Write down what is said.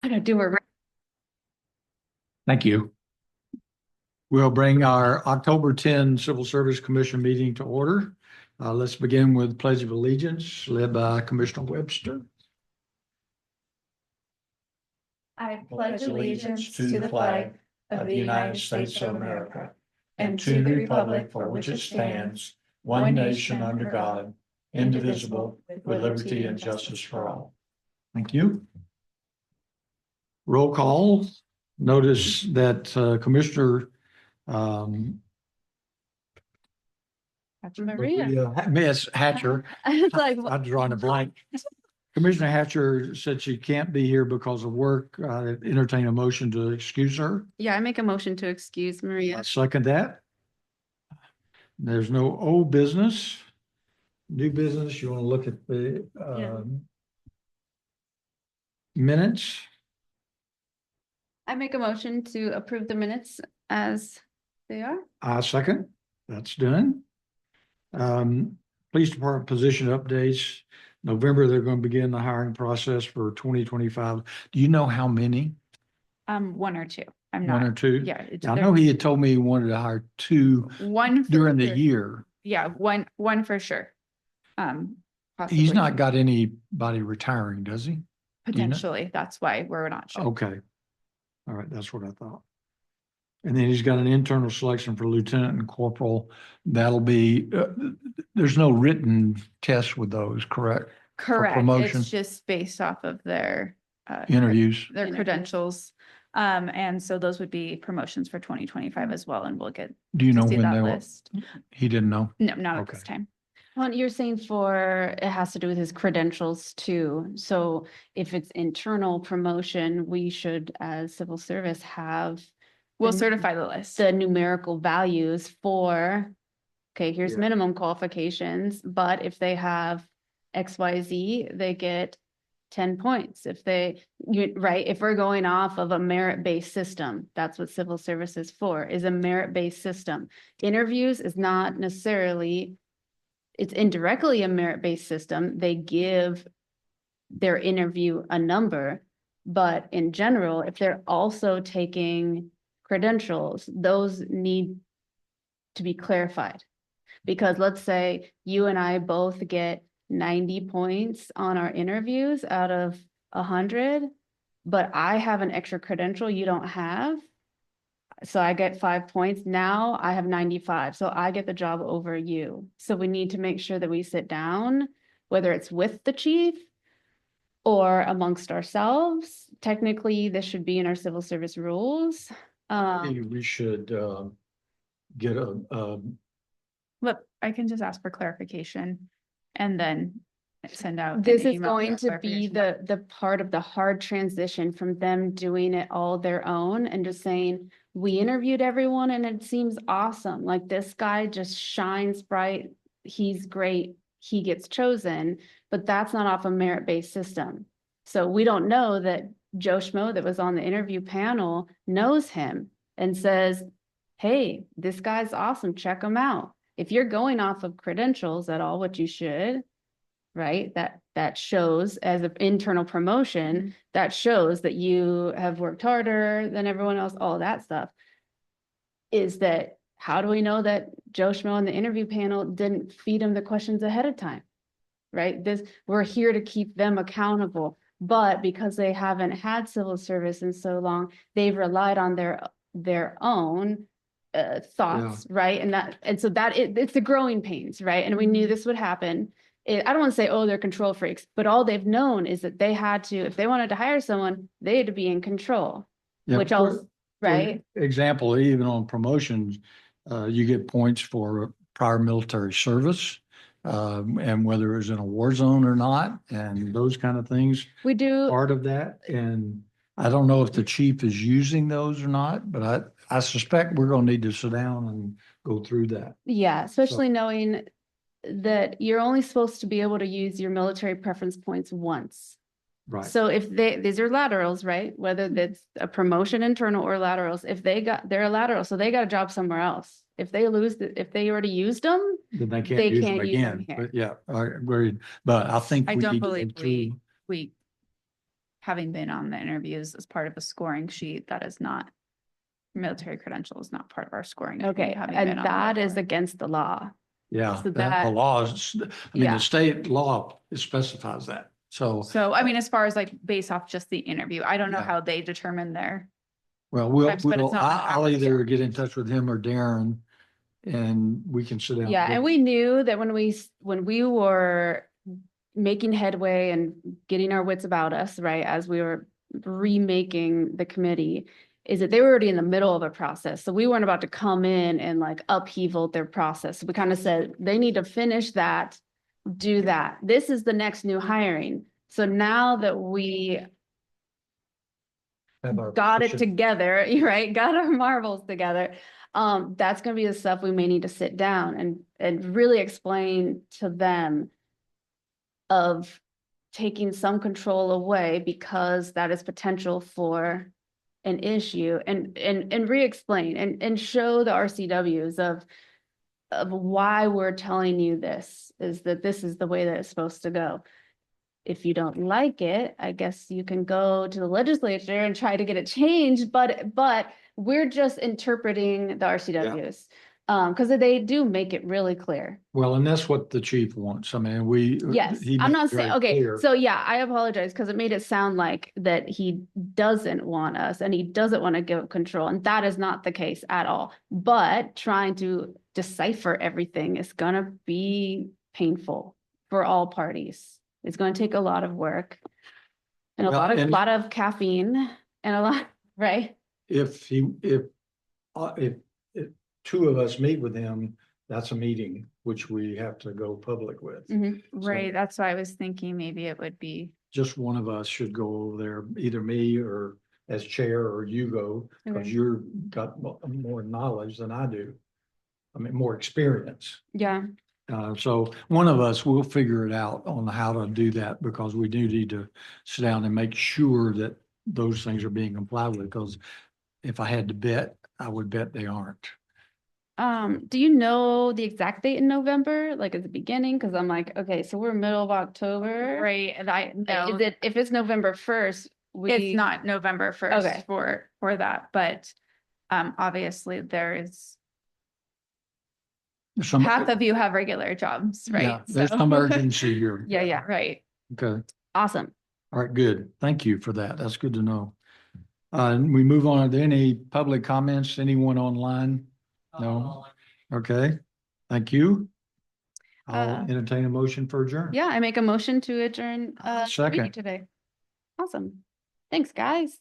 gonna do a. Thank you. We'll bring our October 10 Civil Service Commission meeting to order. Let's begin with Pledge of Allegiance led by Commissioner Webster. I pledge allegiance to the flag of the United States of America and to the republic for which it stands, one nation under God, indivisible, with liberty and justice for all. Thank you. Roll call. Notice that Commissioner Maria. Miss Hatcher, I was like, I'm drawing a blank. Commissioner Hatcher said she can't be here because of work. Entertain a motion to excuse her. yeah, I make a motion to excuse Maria. I second that. There's no old business. New business, you want to look at the minutes? I make a motion to approve the minutes as they are. I second. That's done. Police Department position updates. November, they're going to begin the hiring process for 2025. Do you know how many? One or two. I'm One not. or two? Yeah. I know he had told me he wanted to hire two One for during the sure. year. Yeah, one for sure. He's Possibly. not got anybody retiring, does he? Potentially. That's why we're not sure. Okay. All right, that's what I thought. And then he's got an internal selection for lieutenant and corporal. That'll be, there's no written test with those, correct? Correct. promotion. It's just based off of their Interviews. their credentials. And so those would be promotions for 2025 as well. And we'll get Do you to know see when that they were? list. He didn't know. No, not at Okay. this time. Well, you're saying for, it has to do with his credentials too. So if it's internal promotion, we should, as civil service, have We'll the- certify the list. the numerical values for, okay, here's Yeah. minimum qualifications, but if they have XYZ, they get 10 points. If they, right, if we're going off of a merit-based system, that's what civil service is for, is a merit-based system. Interviews is not necessarily, it's indirectly a merit-based system. They give their interview a number, but in general, if they're also taking credentials, those need to be clarified. Because let's say you and I both get 90 points on our interviews out of 100, but I have an extra credential you don't have. So I get 5 points. Now I have 95. So I get the job over you. So we need to make sure that we sit down, whether it's with the chief or amongst ourselves. Technically, this should be in our civil service rules. Maybe we should get Look, I can just ask for clarification and then send out. This an is email going for to be clarification. the part of the hard transition from them doing it all their own and just saying, we interviewed everyone and it seems awesome. Like this guy just shines bright. He's great. He gets chosen, but that's not off a merit-based system. So we don't know that Joe Schmo that was on the interview panel knows him and says, hey, this guy's awesome. Check him out. If you're going off of credentials at all, what you should, right? That shows as an internal promotion, that shows that you have worked harder than everyone else, all that stuff. Is that, how do we know that Joe Schmo on the interview panel didn't feed him the questions ahead of time? Right? We're here to keep them accountable, but because they haven't had civil service in so long, they've relied on their own thoughts, right? And so it's the growing pains, right? And we knew this would happen. I don't want to say, oh, they're control freaks, but all they've known is that they had to, if they wanted to hire someone, they had to be in control, which also, right? For example, even on promotions, you get points for prior military service, and whether it was in a war zone or not, and those kind of things. We do. Part of that, and I don't know if the chief is using those or not, but I suspect we're going to need to sit down and go through that. Yeah, especially knowing that you're only supposed to be able to use your military preference points once. Right. So if these are laterals, right? Whether that's a promotion internal or laterals, they're a lateral, so they got a job somewhere else. If they if they already used them, Then they they can't use them can't use them again. here. But yeah, I agreed. But I think I we don't need to go believe through. we having been on the interviews as part of a scoring sheet, that is not, military credential is not part of our scoring. sheet, Okay, having been and on the that is board. against the law. Yeah, So that the that- laws, I mean, Yeah. the state law specifies that. So, So, I mean, as far as like based off just the interview, I don't know Yeah. how they determine their, well, But it's not I'll ours. either get in touch with him or Darren and we can sit down. Yeah, and we knew that when we were making headway and getting our wits about us, right, as we were remaking the committee, is that they were already in the middle of a process. So we weren't about to come in and like upheaval their process. We kind of said, they need to finish that, do that. This is the next new hiring. So now that we have our got it position. together, right? Got our marbles together. That's gonna be the stuff we may need to sit down and really explain to them of taking some control away because that is potential for an issue and re-explain and show the RCWs of why we're telling you this, is that this is the way that it's supposed to go. If you don't like it, I guess you can go to the legislature and try to get it changed, but we're just interpreting the RCWs. Because they do make it really clear. Well, and that's what the chief wants. I mean, Yes, he I'm made not it very saying, okay, clear. so yeah, I apologize because it made it sound like that he doesn't want us and he doesn't want to give up control, and that is not the case at all. But trying to decipher everything is gonna be painful for all parties. It's gonna take a lot of work and a Well, and- lot of caffeine and a lot, right? If two of us meet with him, that's a meeting which we have to go public with. Mhm. right, that's why I was thinking maybe it would be, Just one of us should go over there, either me or as chair or you go, because Okay. you're got more knowledge than I do. I mean, more experience. Yeah, So one of us will figure it out on how to do that because we do need to sit down and make sure that those things are being complied with. Because if I had to bet, I would bet they aren't. do you know the exact date in November, like at the beginning? Because I'm like, okay, so we're middle of October. right, and I know. Is it, if it's November 1st, It's not November Okay. 1st for that, but obviously there is, Some- half of you have regular jobs, Yeah, right? there's So- some urgency here. Yeah, yeah, Right. Okay, awesome. all right, good. Thank you for that. That's good to know. And we move on. Are there any public comments? Anyone online? No? Okay, thank you. I'll Uh, entertain a motion for adjourn. Yeah, I make a motion to adjourn the meeting Second. today. Awesome. Thanks, guys.